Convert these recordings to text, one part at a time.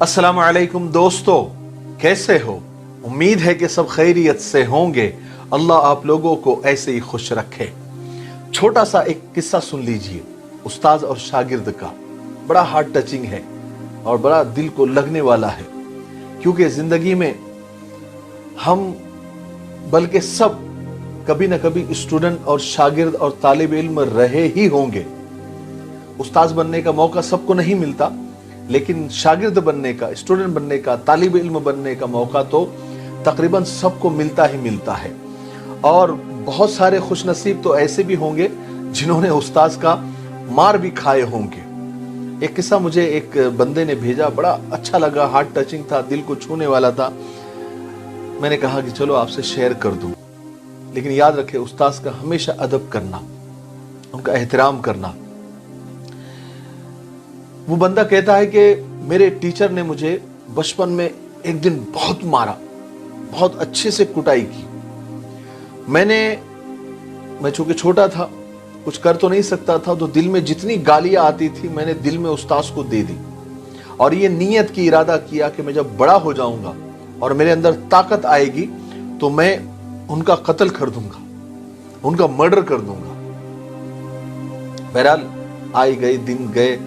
अस्सलाम वालेकुम दोस्तों, कैसे हो? उम्मीद है कि सब खैरियत से होंगे। अल्लाह आप लोगों को ऐसे ही खुश रखे। छोटा सा एक किस्सा सुन लीजिए उस्ताद और शागिर्द का। बड़ा हार्ट टचिंग है और बड़ा दिल को लगने वाला है, क्योंकि जिंदगी में हम बल्कि सब कभी ना कभी स्टूडेंट और शागिर्द और तालिब इल्म रहे ही होंगे। उस्ताद बनने का मौका सबको नहीं मिलता, लेकिन शागिर्द बनने का, स्टूडेंट बनने का, तालिब इल्म बनने का मौका तो तकरीबन सबको मिलता ही मिलता है। और बहुत सारे खुशनसीब तो ऐसे भी होंगे जिन्होंने उस्ताद का मार भी खाए होंगे। एक किस्सा मुझे एक बंदे ने भेजा, बड़ा अच्छा लगा, हार्ट टचिंग था, दिल को छूने वाला था। मैंने कहा कि चलो आपसे शेयर कर दूं, लेकिन याद रखे उस्ताद का हमेशा अदब करना, उनका एहतराम करना। वो बंदा कहता है कि मेरे टीचर ने मुझे बचपन में एक दिन बहुत मारा, बहुत अच्छे से कुटाई की। मैं चूंकि छोटा था, कुछ कर तो नहीं सकता था, तो दिल में जितनी गालियां आती थी मैंने दिल में उस्ताद को दे दी और ये नीयत की इरादा किया कि मैं जब बड़ा हो जाऊंगा और मेरे अंदर ताकत आएगी तो मैं उनका कत्ल कर दूंगा, उनका मर्डर कर दूंगा। बहरहाल आई गई, दिन गए,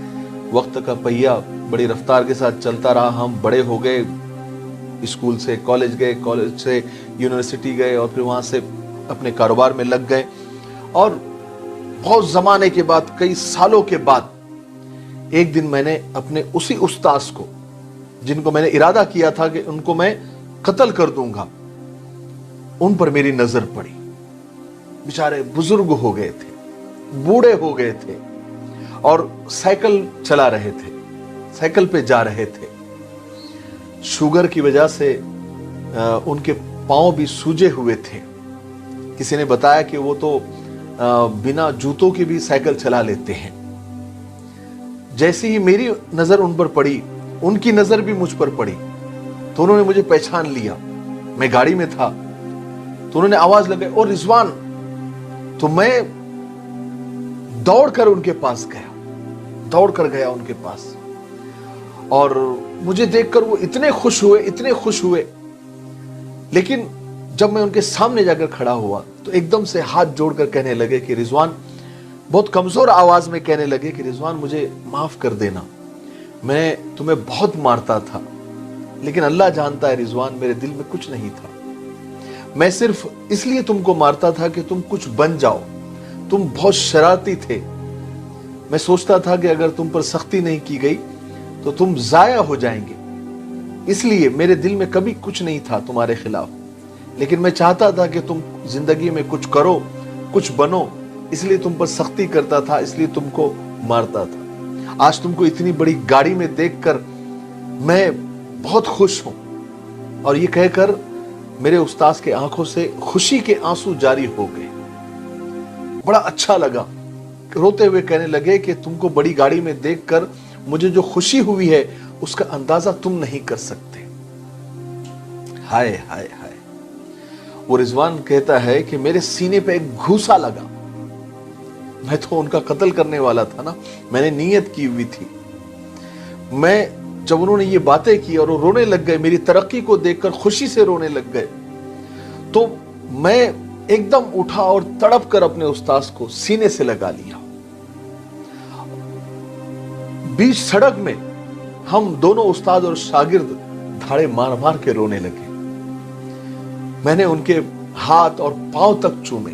वक्त का पहिया बड़ी रफ्तार के साथ चलता रहा। हम बड़े हो गए, स्कूल से कॉलेज गए, कॉलेज से यूनिवर्सिटी गए और फिर वहां से अपने कारोबार में लग गए। और बहुत जमाने के बाद, कई सालों के बाद एक दिन मैंने अपने उसी उस्ताद को, जिनको मैंने इरादा किया था कि उनको मैं कत्ल कर दूंगा, उन पर मेरी नजर पड़ी। बेचारे बुजुर्ग हो गए थे, बूढ़े हो गए थे और साइकिल चला रहे थे, साइकिल पे जा रहे थे। शुगर की वजह से उनके पांव भी सूजे हुए थे। किसी ने बताया कि वो तो बिना जूतों के भी साइकिल चला लेते हैं। जैसे ही मेरी नजर उन पर पड़ी, उनकी नजर भी मुझ पर पड़ी, तो उन्होंने मुझे पहचान लिया। मैं गाड़ी में था तो उन्होंने आवाज लगाई, ओ रिजवान। तो मैं दौड़कर उनके पास गया, दौड़कर गया उनके पास, और मुझे देखकर वो इतने खुश हुए, इतने खुश हुए। लेकिन जब मैं उनके सामने जाकर खड़ा हुआ तो एकदम से हाथ जोड़कर कहने लगे कि रिजवान, बहुत कमजोर आवाज में कहने लगे कि रिजवान मुझे माफ कर देना, मैं तुम्हें बहुत मारता था, लेकिन अल्लाह जानता है रिजवान मेरे दिल में कुछ नहीं था। मैं सिर्फ इसलिए तुमको मारता था कि तुम कुछ बन जाओ, तुम बहुत शरारती थे। मैं सोचता था कि अगर तुम पर सख्ती नहीं की गई तो तुम जाया हो जाएंगे, इसलिए मेरे दिल में कभी कुछ नहीं था तुम्हारे खिलाफ, लेकिन मैं चाहता था कि तुम जिंदगी में कुछ करो, कुछ बनो, इसलिए तुम पर सख्ती करता था, इसलिए तुमको मारता था। आज तुमको इतनी बड़ी गाड़ी में देखकर मैं बहुत खुश हूं। और ये कहकर मेरे उस्ताद के आंखों से खुशी के आंसू जारी हो गए। बड़ा अच्छा लगा। रोते हुए कहने लगे कि तुमको बड़ी गाड़ी में देखकर मुझे जो खुशी हुई है उसका अंदाजा तुम नहीं कर सकते। हाय हाय हाय। वो रिजवान कहता है कि मेरे सीने पे एक घूसा लगा। मैं तो उनका कत्ल करने वाला था ना, मैंने नीयत की हुई थी। मैं जब उन्होंने ये बातें की और वो रोने लग गए, मेरी तरक्की को देखकर खुशी से रोने लग गए, तो मैं एकदम उठा और तड़प कर अपने उस्ताद को सीने से लगा लिया। बीच सड़क में हम दोनों उस्ताद और शागिर्द धाड़े मार मार के रोने लगे। मैंने उनके हाथ और पांव तक चूमे।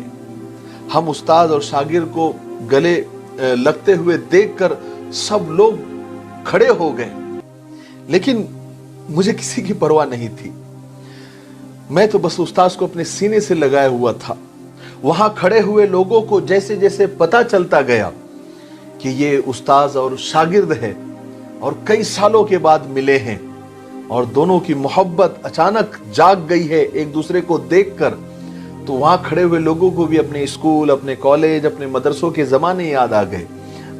हम उस्ताद और शागिर्द को गले लगते हुए देखकर सब लोग खड़े हो गए, लेकिन मुझे किसी की परवाह नहीं थी। मैं तो बस उस्ताद को अपने सीने से लगाया हुआ था। वहां खड़े हुए लोगों को जैसे जैसे पता चलता गया कि ये उस्ताद और शागिर्द है और कई सालों के बाद मिले हैं और दोनों की मोहब्बत अचानक जाग गई है एक दूसरे को देखकर, तो वहां खड़े हुए लोगों को भी अपने स्कूल, अपने कॉलेज, अपने मदरसों के जमाने याद आ गए,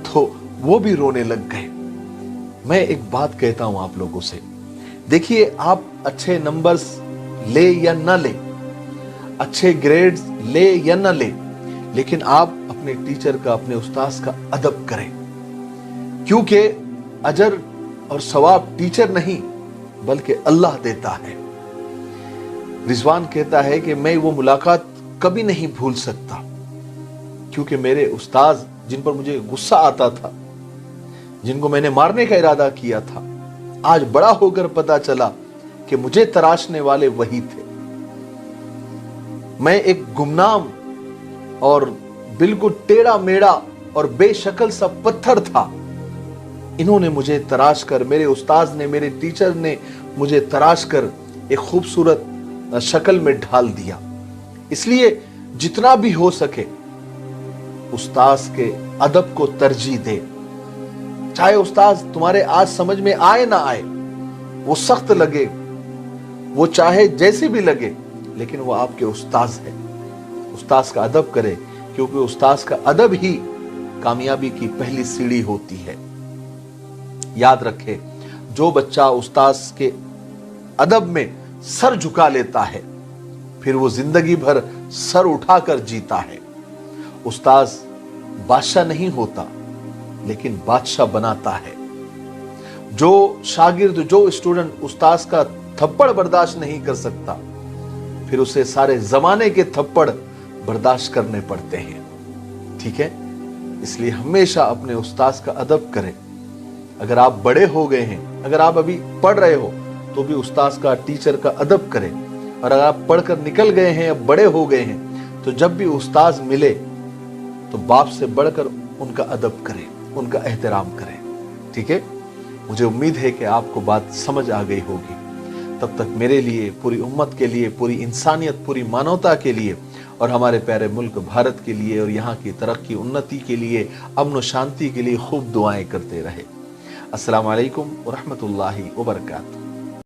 तो वो भी रोने लग गए। मैं एक बात कहता हूं आप लोगों से, देखिए आप अच्छे नंबर्स ले या ना ले, अच्छे ग्रेड्स ले या ना ले, लेकिन आप अपने टीचर का, अपने उस्ताद का अदब करें, क्योंकि अजर और सवाब टीचर नहीं बल्कि अल्लाह देता है। रिजवान कहता है कि मैं वो मुलाकात कभी नहीं भूल सकता, क्योंकि मेरे उस्ताद जिन पर मुझे गुस्सा आता था, जिनको मैंने मारने का इरादा किया था, आज बड़ा होकर पता चला कि मुझे तराशने वाले वही थे। मैं एक गुमनाम और बिल्कुल टेढ़ा मेढ़ा और बेशक्ल सा पत्थर था। इन्होंने मुझे तराश कर, मेरे उस्ताद ने, मेरे टीचर ने मुझे तराश कर एक खूबसूरत शक्ल में ढाल दिया। इसलिए जितना भी हो सके उस्ताद के अदब को तरजीह दे। चाहे उस्ताद तुम्हारे आज समझ में आए ना आए, वो सख्त लगे, वो चाहे जैसे भी लगे, लेकिन वो आपके उस्ताद है। उस्ताद का अदब करे, क्योंकि उस्ताद का अदब ही कामयाबी की पहली सीढ़ी होती है। याद रखे, जो बच्चा उस्ताद के अदब में सर झुका लेता है, फिर वो जिंदगी भर सर उठाकर जीता है। उस्ताद बादशाह नहीं होता, लेकिन बादशाह बनाता है। जो शागिर्द, जो स्टूडेंट उस्ताद का थप्पड़ बर्दाश्त नहीं कर सकता, फिर उसे सारे जमाने के थप्पड़ बर्दाश्त करने पड़ते हैं। ठीक है, इसलिए हमेशा अपने उस्ताद का अदब करें। अगर आप बड़े हो गए हैं, अगर आप अभी पढ़ रहे हो, तो भी उस्ताद का, टीचर का अदब करें। और अगर आप पढ़कर निकल गए हैं या बड़े हो गए हैं, तो जब भी उस्ताद मिले तो बाप से बढ़कर उनका अदब करें, उनका एहतराम करें। ठीक है, मुझे उम्मीद है कि आपको बात समझ आ गई होगी। तब तक मेरे लिए, पूरी उम्मत के लिए, पूरी इंसानियत, पूरी मानवता के लिए और हमारे प्यारे मुल्क भारत के लिए और यहाँ की तरक्की, उन्नति के लिए, अमन और शांति के लिए खूब दुआएं करते रहे। अस्सलाम वालेकुम व रहमतुल्लाहि व बरकातहू।